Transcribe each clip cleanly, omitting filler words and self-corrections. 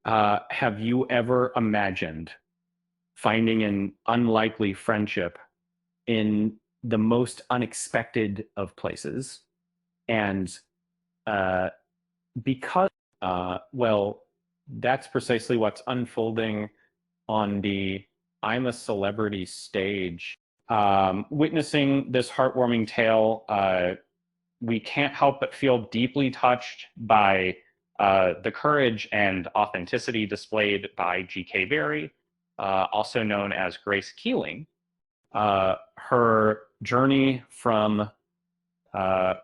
Have you ever imagined finding an unlikely friendship in the most unexpected of places? And uh, because, well, that's precisely what's unfolding on the I'm a Celebrity stage. Witnessing this heartwarming tale, we can't help but feel deeply touched by the courage and authenticity displayed by G.K. Berry, also known as Grace Keeling. Her journey from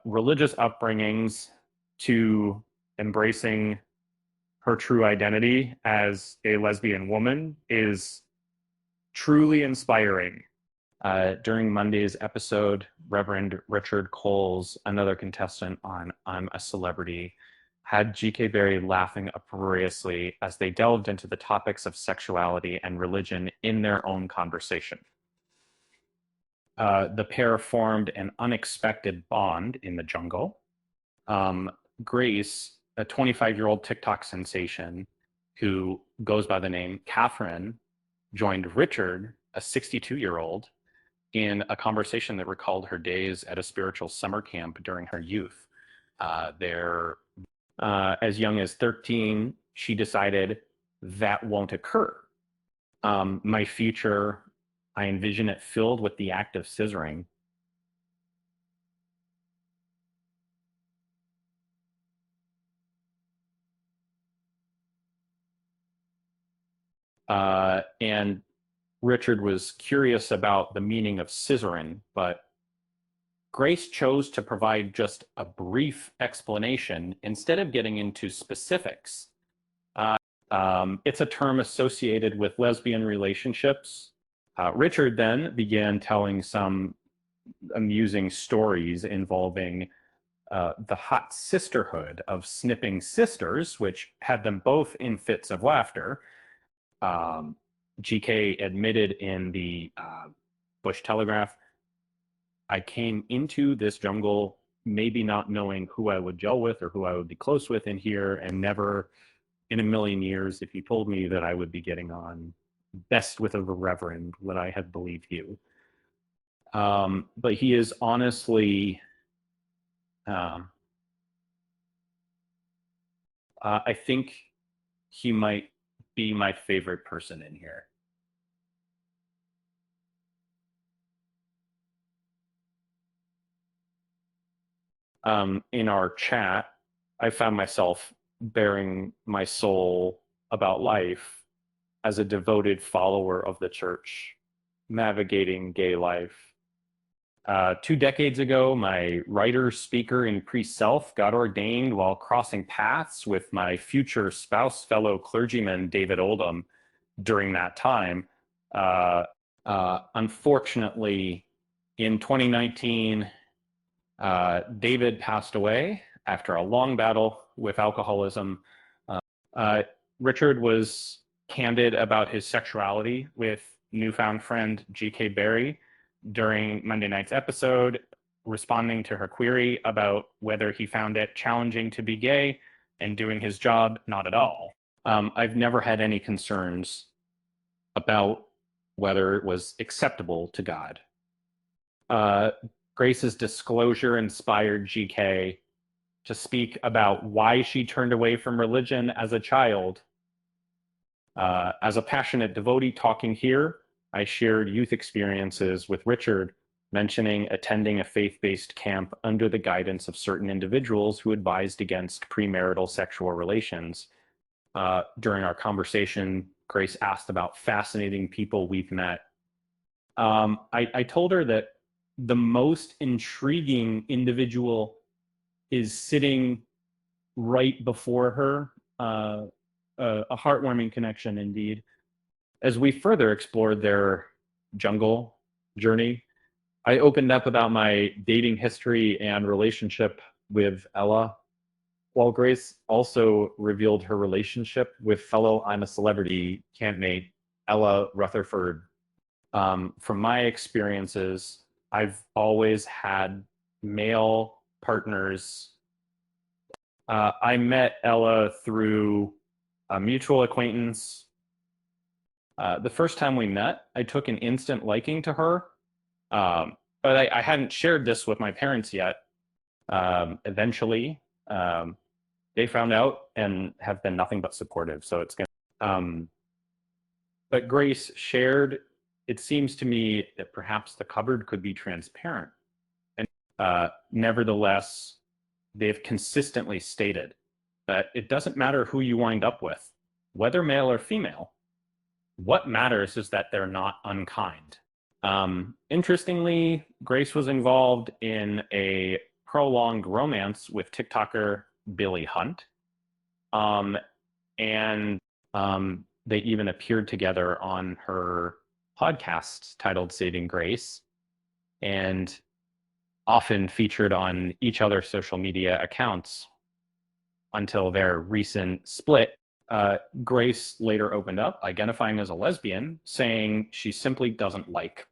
religious upbringings to embracing her true identity as a lesbian woman is truly inspiring. During Monday's episode, Reverend Richard Coles, another contestant on I'm a Celebrity, had G.K. Berry laughing uproariously as they delved into the topics of sexuality and religion in their own conversation. The pair formed an unexpected bond in the jungle. Grace, a 25-year-old TikTok sensation who goes by the name Catherine, joined Richard, a 62-year-old, in a conversation that recalled her days at a spiritual summer camp during her youth. As young as 13, she decided that won't occur. My future, I envision it filled with the act of scissoring. And Richard was curious about the meaning of scissoring, but Grace chose to provide just a brief explanation instead of getting into specifics. It's a term associated with lesbian relationships. Richard then began telling some amusing stories involving the hot sisterhood of snipping sisters, which had them both in fits of laughter. Um, GK admitted in the Bush Telegraph, I came into this jungle maybe not knowing who I would gel with or who I would be close with in here, and never in a million years, if you told me that I would be getting on best with a reverend, would I have believed you. But he is honestly, um, I think he might be my favorite person in here. In our chat, I found myself bearing my soul about life as a devoted follower of the church, navigating gay life. 2 decades ago, my writer, speaker, and priest self got ordained while crossing paths with my future spouse, fellow clergyman, David Oldham, during that time. Unfortunately, in 2019, David passed away after a long battle with alcoholism. Uh, Richard was candid about his sexuality with newfound friend G.K. Berry during Monday night's episode, responding to her query about whether he found it challenging to be gay and doing his job. Not at all. I've never had any concerns about whether it was acceptable to God. Grace's disclosure inspired GK to speak about why she turned away from religion as a child. As a passionate devotee talking here, I shared youth experiences with Richard, mentioning attending a faith-based camp under the guidance of certain individuals who advised against premarital sexual relations. During our conversation, Grace asked about fascinating people we've met. I told her that the most intriguing individual is sitting right before her. A heartwarming connection indeed. As we further explored their jungle journey, I opened up about my dating history and relationship with Ella, while Grace also revealed her relationship with fellow I'm a Celebrity campmate Ella Rutherford. From my experiences, I've always had male partners. I met Ella through A mutual acquaintance. The first time we met, I took an instant liking to her, but I hadn't shared this with my parents yet. Eventually, they found out and have been nothing but supportive. So it's going to. But Grace shared, it seems to me that perhaps the cupboard could be transparent. And nevertheless, they've consistently stated that it doesn't matter who you wind up with, whether male or female. What matters is that they're not unkind. Interestingly, Grace was involved in a prolonged romance with TikToker Billy Hunt. And they even appeared together on her podcast titled Saving Grace, and often featured on each other's social media accounts until their recent split. Grace later opened up, identifying as a lesbian, saying she simply doesn't like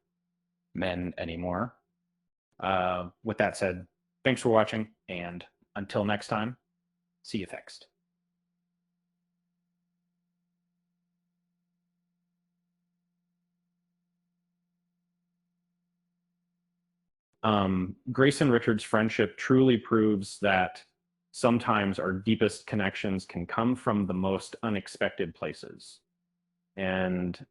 men anymore. With that said, thanks for watching, and until next time, see you next. Grace and Richard's friendship truly proves that sometimes our deepest connections can come from the most unexpected places. And